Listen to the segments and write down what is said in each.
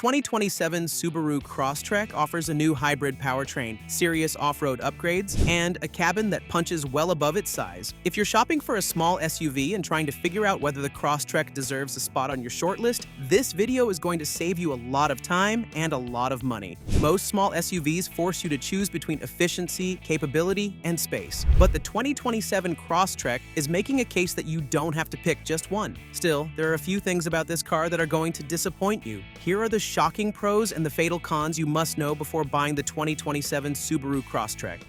2027 Subaru Crosstrek offers a new hybrid powertrain, serious off-road upgrades, and a cabin that punches well above its size. If you're shopping for a small SUV and trying to figure out whether the Crosstrek deserves a spot on your shortlist, this video is going to save you a lot of time and a lot of money. Most small SUVs force you to choose between efficiency, capability, and space. But the 2027 Crosstrek is making a case that you don't have to pick just one. Still, there are a few things about this car that are going to disappoint you. Here are the shocking pros and the fatal cons you must know before buying the 2027 Subaru Crosstrek.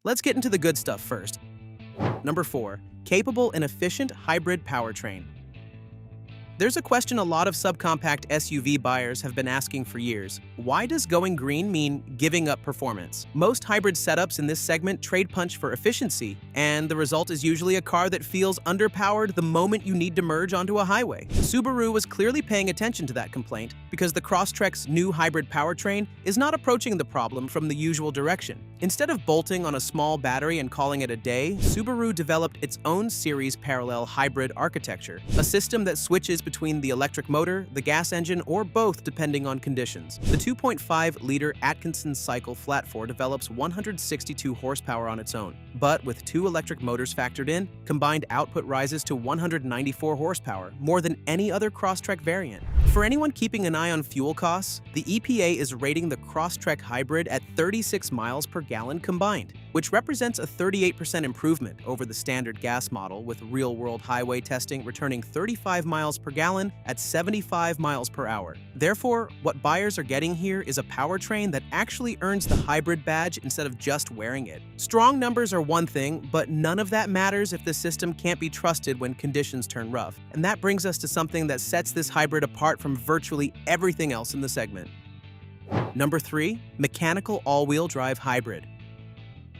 Let's get into the good stuff first. Number 4. Capable and efficient hybrid powertrain. There's a question a lot of subcompact SUV buyers have been asking for years. Why does going green mean giving up performance? Most hybrid setups in this segment trade punch for efficiency, and the result is usually a car that feels underpowered the moment you need to merge onto a highway. Subaru was clearly paying attention to that complaint because the Crosstrek's new hybrid powertrain is not approaching the problem from the usual direction. Instead of bolting on a small battery and calling it a day, Subaru developed its own series parallel hybrid architecture, a system that switches between the electric motor, the gas engine, or both depending on conditions. The 2.5-liter Atkinson cycle flat-4 develops 162 horsepower on its own, but with 2 electric motors factored in, combined output rises to 194 horsepower, more than any other Crosstrek variant. For anyone keeping an eye on fuel costs, the EPA is rating the Crosstrek hybrid at 36 miles per gallon combined, which represents a 38% improvement over the standard gas model, with real-world highway testing returning 35 miles per gallon at 75 miles per hour. Therefore, what buyers are getting here is a powertrain that actually earns the hybrid badge instead of just wearing it. Strong numbers are one thing, but none of that matters if the system can't be trusted when conditions turn rough. And that brings us to something that sets this hybrid apart from virtually everything else in the segment. Number 3. Mechanical all-wheel drive hybrid.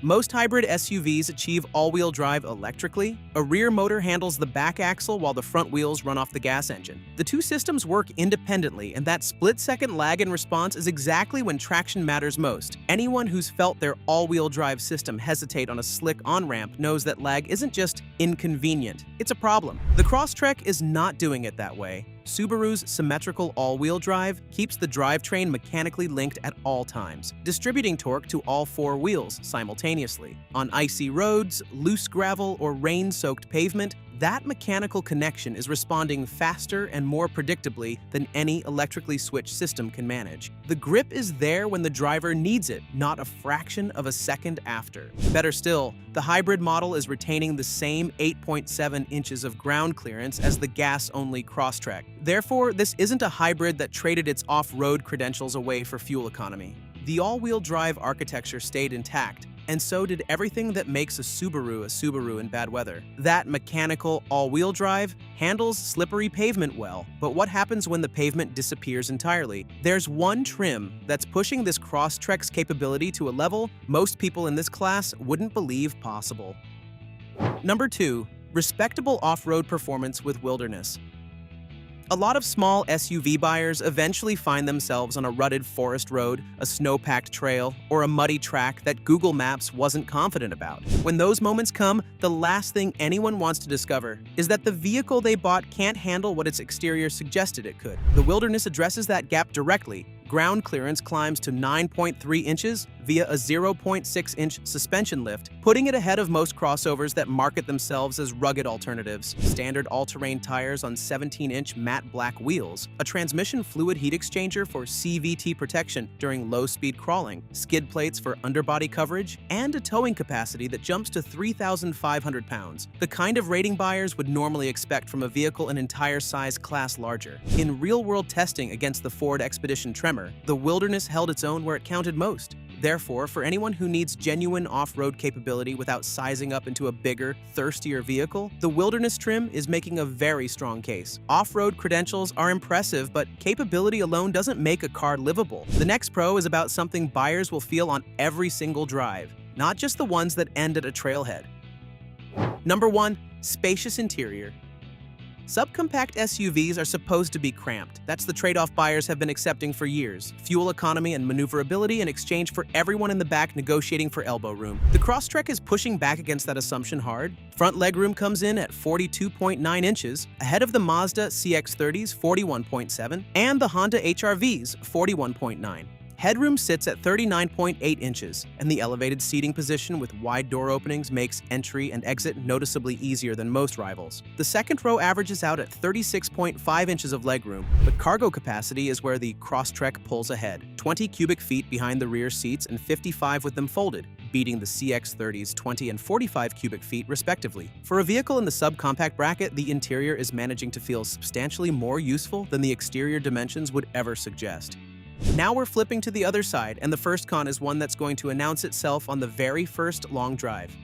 Most hybrid SUVs achieve all-wheel drive electrically. A rear motor handles the back axle while the front wheels run off the gas engine. The two systems work independently, and that split-second lag in response is exactly when traction matters most. Anyone who's felt their all-wheel drive system hesitate on a slick on-ramp knows that lag isn't just inconvenient, it's a problem. The Crosstrek is not doing it that way. Subaru's symmetrical all-wheel drive keeps the drivetrain mechanically linked at all times, distributing torque to all 4 wheels simultaneously. On icy roads, loose gravel, or rain-soaked pavement, that mechanical connection is responding faster and more predictably than any electrically switched system can manage. The grip is there when the driver needs it, not a fraction of a second after. Better still, the hybrid model is retaining the same 8.7 inches of ground clearance as the gas-only Crosstrek. Therefore, this isn't a hybrid that traded its off-road credentials away for fuel economy. The all-wheel drive architecture stayed intact, and so did everything that makes a Subaru in bad weather. That mechanical all-wheel drive handles slippery pavement well, but what happens when the pavement disappears entirely? There's one trim that's pushing this Crosstrek's capability to a level most people in this class wouldn't believe possible. Number 2. Respectable off-road performance with wilderness. A lot of small SUV buyers eventually find themselves on a rutted forest road, a snow-packed trail, or a muddy track that Google Maps wasn't confident about. When those moments come, the last thing anyone wants to discover is that the vehicle they bought can't handle what its exterior suggested it could. The Wilderness addresses that gap directly. Ground clearance climbs to 9.3 inches via a 0.6-inch suspension lift, putting it ahead of most crossovers that market themselves as rugged alternatives. Standard all-terrain tires on 17-inch matte black wheels, a transmission fluid heat exchanger for CVT protection during low-speed crawling, skid plates for underbody coverage, and a towing capacity that jumps to 3,500 pounds, the kind of rating buyers would normally expect from a vehicle an entire size class larger. In real-world testing against the Ford Expedition Tremor, the Wilderness held its own where it counted most. Therefore, for anyone who needs genuine off-road capability without sizing up into a bigger, thirstier vehicle, the Wilderness trim is making a very strong case. Off-road credentials are impressive, but capability alone doesn't make a car livable. The next pro is about something buyers will feel on every single drive, not just the ones that end at a trailhead. Number 1. Spacious interior. Subcompact SUVs are supposed to be cramped. That's the trade-off buyers have been accepting for years. Fuel economy and maneuverability in exchange for everyone in the back negotiating for elbow room. The Crosstrek is pushing back against that assumption hard. Front legroom comes in at 42.9 inches, ahead of the Mazda CX-30's 41.7 and the Honda HR-V's 41.9. Headroom sits at 39.8 inches, and the elevated seating position with wide door openings makes entry and exit noticeably easier than most rivals. The second row averages out at 36.5 inches of legroom, but cargo capacity is where the Crosstrek pulls ahead, 20 cubic feet behind the rear seats and 55 with them folded, beating the CX-30's 20 and 45 cubic feet respectively. For a vehicle in the subcompact bracket, the interior is managing to feel substantially more useful than the exterior dimensions would ever suggest. Now we're flipping to the other side, and the first con is one that's going to announce itself on the very first long drive.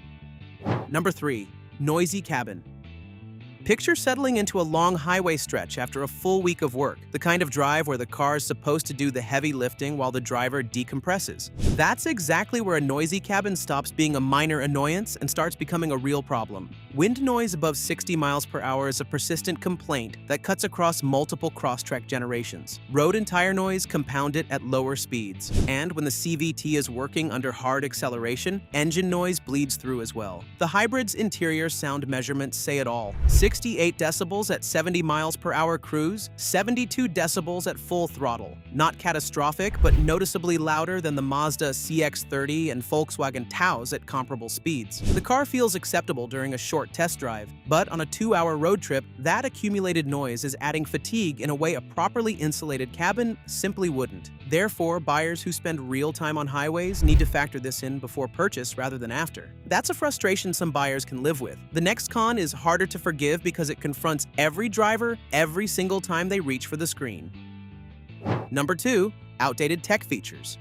Number 3. Noisy cabin. Picture settling into a long highway stretch after a full week of work, the kind of drive where the car is supposed to do the heavy lifting while the driver decompresses. That's exactly where a noisy cabin stops being a minor annoyance and starts becoming a real problem. Wind noise above 60 miles per hour is a persistent complaint that cuts across multiple Crosstrek generations. Road and tire noise compound it at lower speeds, and when the CVT is working under hard acceleration, engine noise bleeds through as well. The hybrid's interior sound measurements say it all. 68 decibels at 70 miles per hour cruise, 72 decibels at full throttle. Not catastrophic, but noticeably louder than the Mazda CX-30 and Volkswagen Taos at comparable speeds. The car feels acceptable during a short test drive, but on a 2-hour road trip, that accumulated noise is adding fatigue in a way a properly insulated cabin simply wouldn't. Therefore, buyers who spend real time on highways need to factor this in before purchase rather than after. That's a frustration some buyers can live with. The next con is harder to forgive because it confronts every driver every single time they reach for the screen. Number 2. Outdated tech features.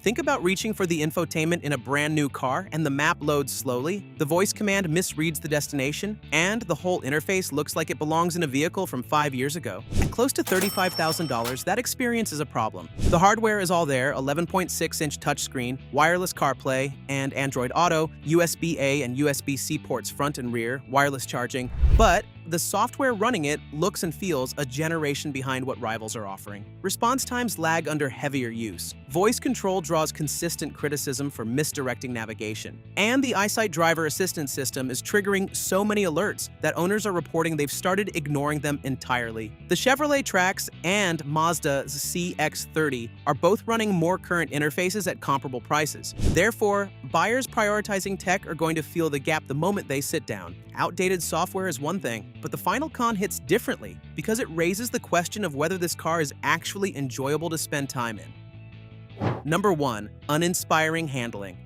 Think about reaching for the infotainment in a brand new car and the map loads slowly, the voice command misreads the destination, and the whole interface looks like it belongs in a vehicle from 5 years ago. At close to $35,000, that experience is a problem. The hardware is all there: 11.6-inch touchscreen, wireless CarPlay and Android Auto, USB-A and USB-C ports front and rear, wireless charging, but the software running it looks and feels a generation behind what rivals are offering. Response times lag under heavier use. Voice control draws consistent criticism for misdirecting navigation. And the EyeSight driver assistance system is triggering so many alerts that owners are reporting they've started ignoring them entirely. The Chevrolet Trax and Mazda's CX-30 are both running more current interfaces at comparable prices. Therefore, buyers prioritizing tech are going to feel the gap the moment they sit down. Outdated software is one thing, but the final con hits differently because it raises the question of whether this car is actually enjoyable to spend time in. Number 1. Uninspiring handling.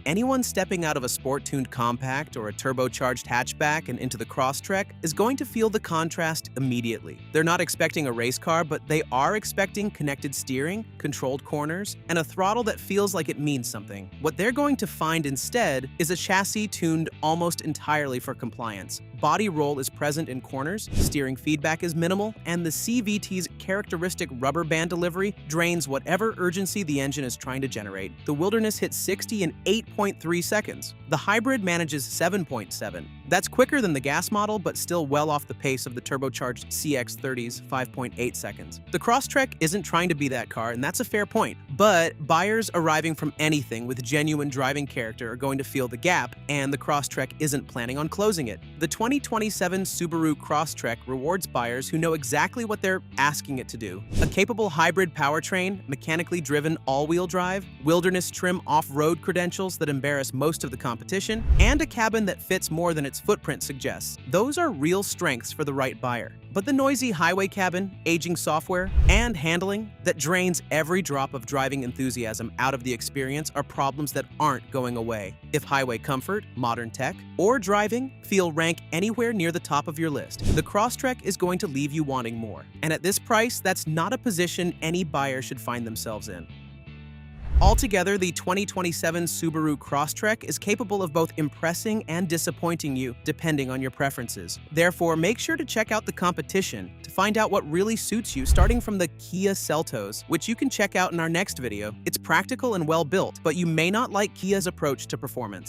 Anyone stepping out of a sport-tuned compact or a turbocharged hatchback and into the Crosstrek is going to feel the contrast immediately. They're not expecting a race car, but they are expecting connected steering, controlled corners, and a throttle that feels like it means something. What they're going to find instead is a chassis tuned almost entirely for compliance. Body roll is present in corners, steering feedback is minimal, and the CVT's characteristic rubber band delivery drains whatever urgency the engine is trying to generate. The Wilderness hits 60 in 8.3 seconds. The hybrid manages 7.7. That's quicker than the gas model, but still well off the pace of the turbocharged CX-30's 5.8 seconds. The Crosstrek isn't trying to be that car, and that's a fair point. But buyers arriving from anything with genuine driving character are going to feel the gap, and the Crosstrek isn't planning on closing it. The 2027 Subaru Crosstrek rewards buyers who know exactly what they're asking it to do. A capable hybrid powertrain, mechanically driven all-wheel drive, wilderness trim off-road credentials that embarrass most of the competition, and a cabin that fits more than its footprint suggests. Those are real strengths for the right buyer. But the noisy highway cabin, aging software, and handling that drains every drop of driving enthusiasm out of the experience are problems that aren't going away. If highway comfort, modern tech, or driving feel rank anywhere near the top of your list, the Crosstrek is going to leave you wanting more. And at this price, that's not a position any buyer should find themselves in. Altogether, the 2027 Subaru Crosstrek is capable of both impressing and disappointing you, depending on your preferences. Therefore, make sure to check out the competition to find out what really suits you, starting from the Kia Seltos, which you can check out in our next video. It's practical and well built, but you may not like Kia's approach to performance.